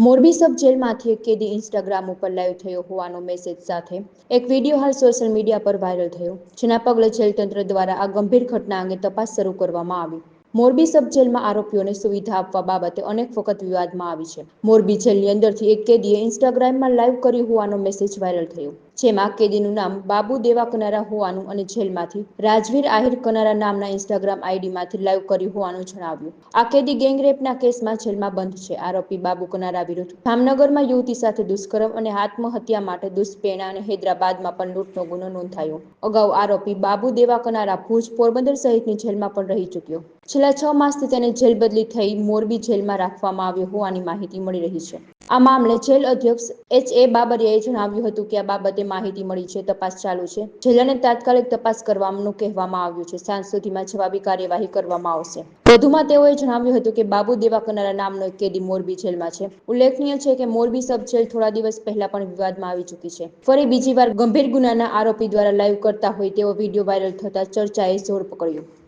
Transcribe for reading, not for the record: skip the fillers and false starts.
મોરબી સબ જેલમાંથી એક કેદી ઇન્સ્ટાગ્રામ ઉપર લાઈવ થયો હોવાનો મેસેજ સાથે એક વિડીયો હાલ સોશિયલ મીડિયા પર વાયરલ થયો, જેના પગલે જેલ તંત્ર દ્વારા આ ગંભીર ઘટના અંગે તપાસ શરૂ કરવામાં આવી. મોરબી સબ જેલમાં આરોપીઓને સુવિધા આપવા બાબતે અનેક વખત વિવાદમાં આવી છે. મોરબી જેલની અંદરથી એક કેદીએ ઇન્સ્ટાગ્રામમાં લાઈવ કર્યું હોવાનો મેસેજ વાયરલ થયો, જેમાં કેદીનું નામ બાબુ દેવા કનારા હોવાનું અને જેલમાંથી રાજવીર આહિર કનારા નામના ઇન્સ્ટાગ્રામ આઈડીમાંથી લાઈવ કર્યું હોવાનું જણાવ્યું. આ કેદી ગેંગરેપના કેસમાં જેલમાં બંધ છે. આરોપી બાબુ કનારા વિરુદ્ધ જામનગરમાં યુવતી સાથે દુષ્કર્મ અને આત્મહત્યા માટે દુષ્પ્રેરણા અને હૈદરાબાદમાં પણ લૂંટનો ગુનો નોંધાયો. અગાઉ આરોપી બાબુ દેવા કનારા ભુજ, પોરબંદર સહિતની જેલમાં પણ રહી ચૂક્યો. છેલ્લા 6 માસથી તેને જેલ બદલી થઈ મોરબી જેલમાં રાખવામાં આવ્યો હોવાની માહિતી મળી રહી છે. આ મામલે જેલ અધ્યક્ષ એચ.એ. બાબરિયાએ જણાવ્યું હતું કે આ બાબતે માહિતી મળી છે, તપાસ ચાલુ છે. જેલને તાત્કાલિક તપાસ કરવાનું કહેવામાં આવ્યું છે. સાંજ સુધીમાં જવાબી કાર્યવાહી કરવામાં આવશે. વધુમાં તેઓએ જણાવ્યું હતું કે બાબુ દેવા કનારા નામનો એક કેદી મોરબી જેલમાં છે. ઉલ્લેખનીય છે કે મોરબી સબ જેલ થોડા દિવસ પહેલા પણ વિવાદમાં આવી ચૂકી છે. ફરી બીજી વાર ગંભીર ગુનાના આરોપી દ્વારા લાઈવ કરતા હોય તેવો વિડીયો વાયરલ થતા ચર્ચાએ જોર પકડ્યું.